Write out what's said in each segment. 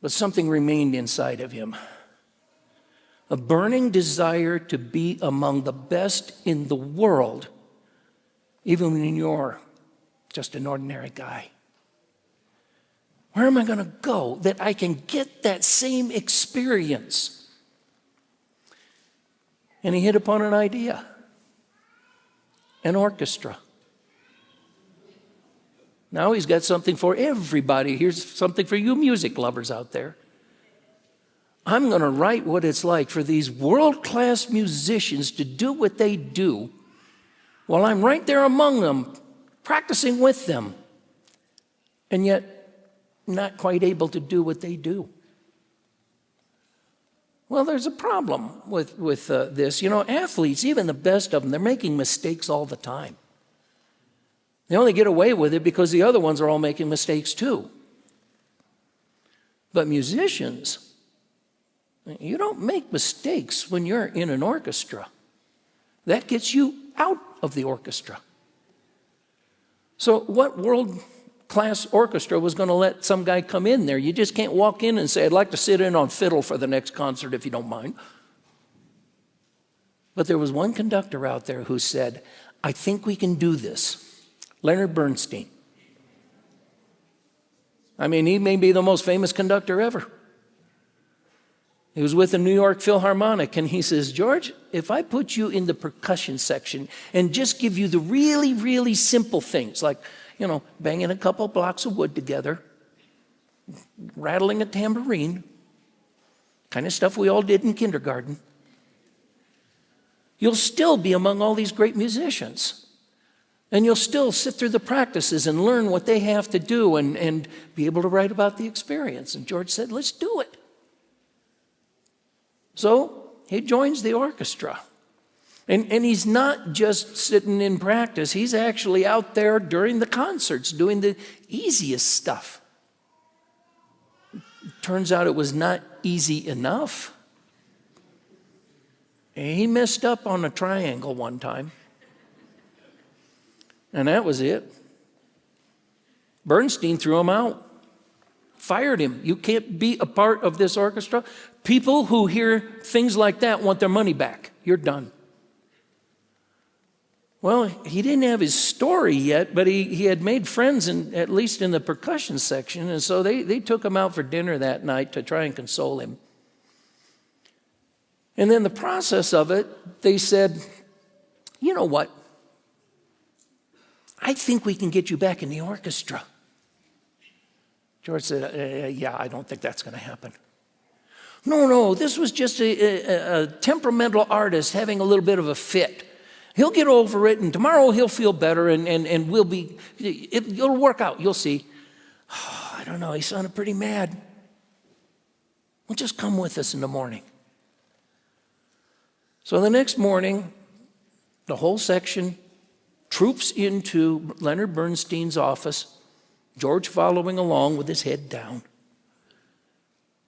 But something remained inside of him. A burning desire to be among the best in the world, even when you're just an ordinary guy. Where am I going to go that I can get that same experience? And he hit upon an idea. An orchestra. Now he's got something for everybody. Here's something for you music lovers out there. I'm going to write what it's like for these world-class musicians to do what they do while I'm right there among them, practicing with them, and yet not quite able to do what they do. Well, there's a problem with this. You know, athletes, even the best of them, they're making mistakes all the time. They only get away with it because the other ones are all making mistakes too. But musicians, you don't make mistakes when you're in an orchestra. That gets you out of the orchestra. So what world-class orchestra was going to let some guy come in there? You just can't walk in and say, I'd like to sit in on fiddle for the next concert if you don't mind. But there was one conductor out there who said, I think we can do this. Leonard Bernstein. I mean, he may be the most famous conductor ever. He was with the New York Philharmonic, and he says, George, if I put you in the percussion section and just give you the really, really simple things, like, you know, banging a couple blocks of wood together, rattling a tambourine, kind of stuff we all did in kindergarten, you'll still be among all these great musicians. And you'll still sit through the practices and learn what they have to do and be able to write about the experience. And George said, let's do it. So he joins the orchestra. And he's not just sitting in practice. He's actually out there during the concerts doing the easiest stuff. Turns out it was not easy enough. He messed up on a triangle one time. And that was it. Bernstein threw him out, fired him. You can't be a part of this orchestra. People who hear things like that want their money back. You're done. Well, he didn't have his story yet, but he had made friends, at least in the percussion section, and so they took him out for dinner that night to try and console him. And then the process of it, they said, you know what? I think we can get you back in the orchestra. George said, yeah, I don't think that's going to happen. No, this was just a temperamental artist having a little bit of a fit. He'll get over it, and tomorrow he'll feel better, and we'll be, it'll work out, you'll see. Oh, I don't know, he sounded pretty mad. Well, just come with us in the morning. So the next morning, the whole section troops into Leonard Bernstein's office, George following along with his head down.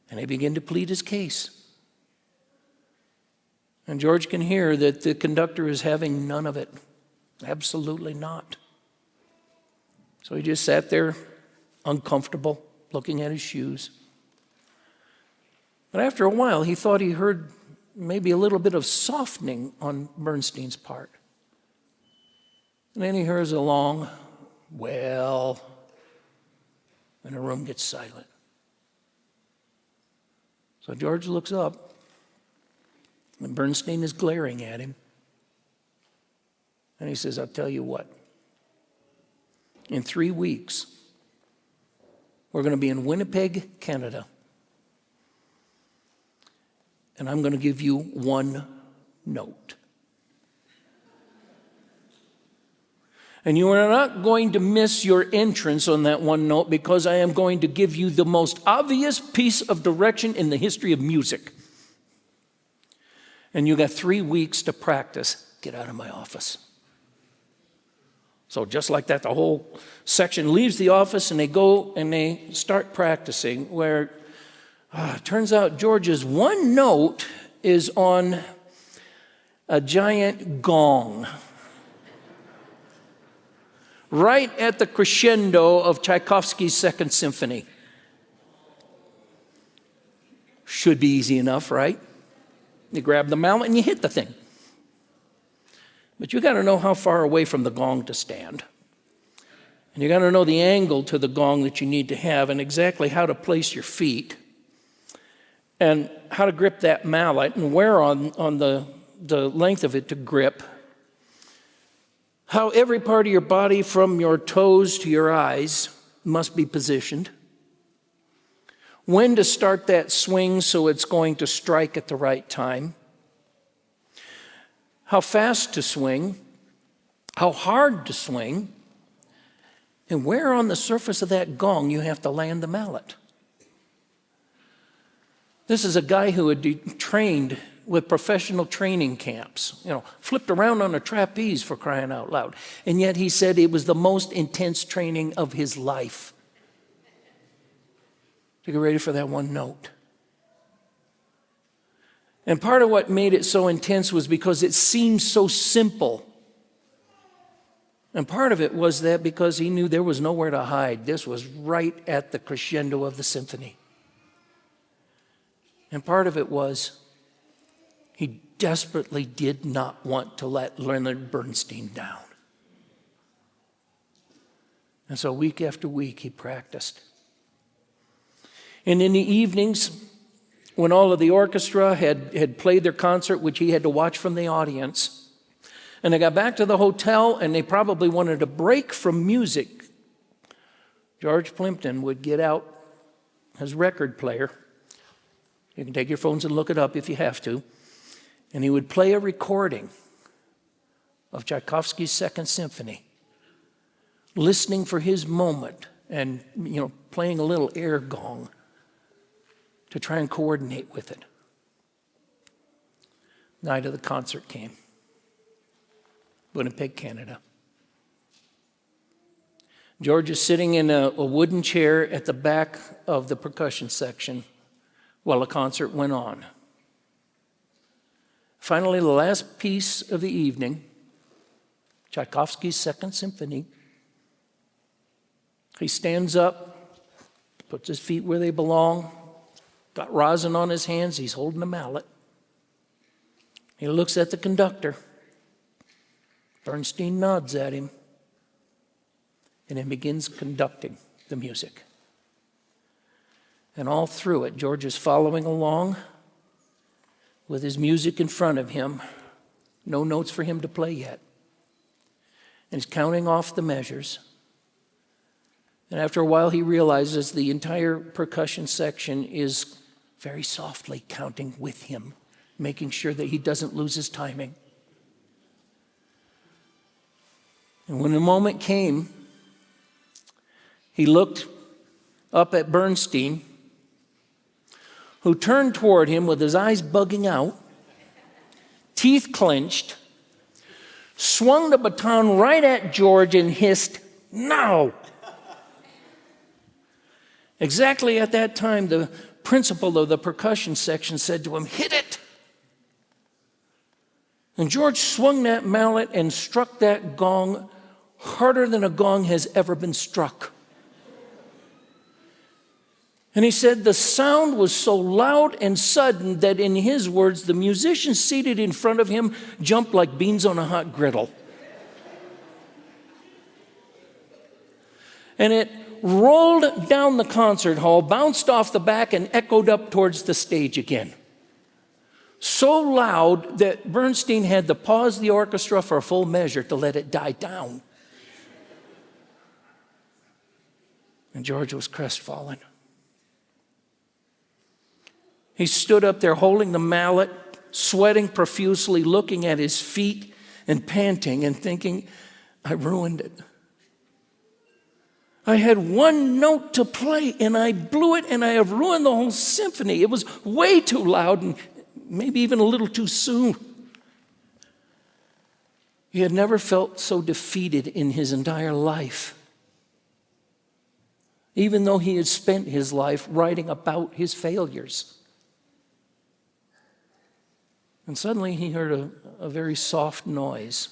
And they begin to plead his case. And George can hear that the conductor is having none of it. Absolutely not. So he just sat there, uncomfortable, looking at his shoes. But after a while, he thought he heard maybe a little bit of softening on Bernstein's part. And then he hears a long, well, and the room gets silent. So George looks up, and Bernstein is glaring at him. And he says, I'll tell you what. In 3 weeks, we're going to be in Winnipeg, Canada. And I'm going to give you one note. And you are not going to miss your entrance on that one note, because I am going to give you the most obvious piece of direction in the history of music. And you got 3 weeks to practice. Get out of my office. So just like that, the whole section leaves the office and they go and they start practicing, where it turns out George's one note is on a giant gong. Right at the crescendo of Tchaikovsky's Second Symphony. Should be easy enough, right? You grab the mallet and you hit the thing. But you got to know how far away from the gong to stand. And you got to know the angle to the gong that you need to have and exactly how to place your feet and how to grip that mallet and where on the length of it to grip. How every part of your body from your toes to your eyes must be positioned. When to start that swing so it's going to strike at the right time. How fast to swing. How hard to swing. And where on the surface of that gong you have to land the mallet. This is a guy who had trained with professional training camps, flipped around on a trapeze for crying out loud. And yet he said it was the most intense training of his life to get ready for that one note. And part of what made it so intense was because it seemed so simple. And part of it was that because he knew there was nowhere to hide. This was right at the crescendo of the symphony. And part of it was he desperately did not want to let Leonard Bernstein down. And so week after week he practiced. And in the evenings, when all of the orchestra had played their concert, which he had to watch from the audience, and they got back to the hotel and they probably wanted a break from music, George Plimpton would get out his record player. You can take your phones and look it up if you have to. And he would play a recording of Tchaikovsky's Second Symphony, listening for his moment and, playing a little air gong to try and coordinate with it. Night of the concert came. Winnipeg, Canada. George is sitting in a wooden chair at the back of the percussion section while the concert went on. Finally, the last piece of the evening, Tchaikovsky's Second Symphony. He stands up, puts his feet where they belong, got rosin on his hands, he's holding a mallet. He looks at the conductor. Bernstein nods at him and then begins conducting the music. And all through it, George is following along with his music in front of him. No notes for him to play yet. And he's counting off the measures. And after a while, he realizes the entire percussion section is very softly counting with him, making sure that he doesn't lose his timing. And when the moment came, he looked up at Bernstein, who turned toward him with his eyes bugging out, teeth clenched, swung the baton right at George and hissed, "Now!" Exactly at that time, the principal of the percussion section said to him, "Hit it!" And George swung that mallet and struck that gong harder than a gong has ever been struck. And he said the sound was so loud and sudden that, in his words, the musicians seated in front of him jumped like beans on a hot griddle. And it rolled down the concert hall, bounced off the back, and echoed up towards the stage again. So loud that Bernstein had to pause the orchestra for a full measure to let it die down. And George was crestfallen. He stood up there holding the mallet, sweating profusely, looking at his feet and panting and thinking, I ruined it. I had one note to play and I blew it and I have ruined the whole symphony. It was way too loud and maybe even a little too soon. He had never felt so defeated in his entire life, even though he had spent his life writing about his failures. And suddenly he heard a very soft noise.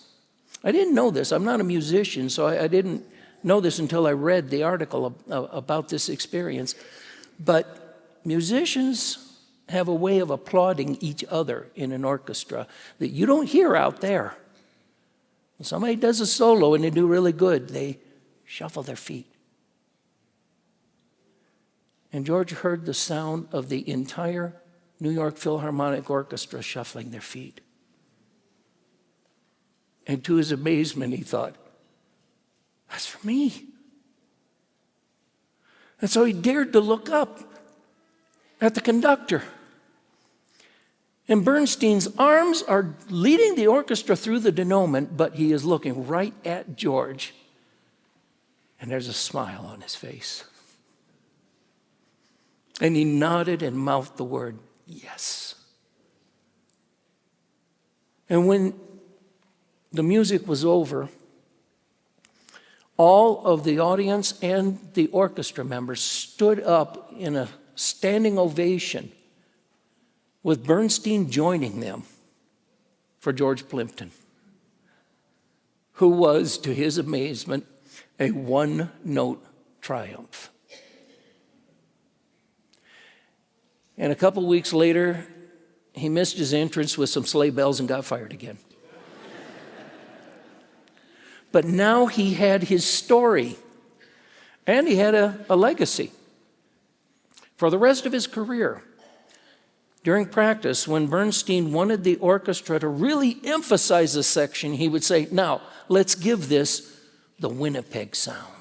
I didn't know this. I'm not a musician, so I didn't know this until I read the article about this experience. But musicians have a way of applauding each other in an orchestra that you don't hear out there. When somebody does a solo and they do really good, they shuffle their feet. And George heard the sound of the entire New York Philharmonic Orchestra shuffling their feet. And to his amazement, he thought, that's for me. And so he dared to look up at the conductor. And Bernstein's arms are leading the orchestra through the denouement, but he is looking right at George. And there's a smile on his face. And he nodded and mouthed the word, yes. And when the music was over, all of the audience and the orchestra members stood up in a standing ovation, with Bernstein joining them for George Plimpton, who was, to his amazement, a one-note triumph. And a couple weeks later, he missed his entrance with some sleigh bells and got fired again. But now he had his story, and he had a legacy. For the rest of his career, during practice, when Bernstein wanted the orchestra to really emphasize a section, he would say, now, let's give this the Winnipeg sound.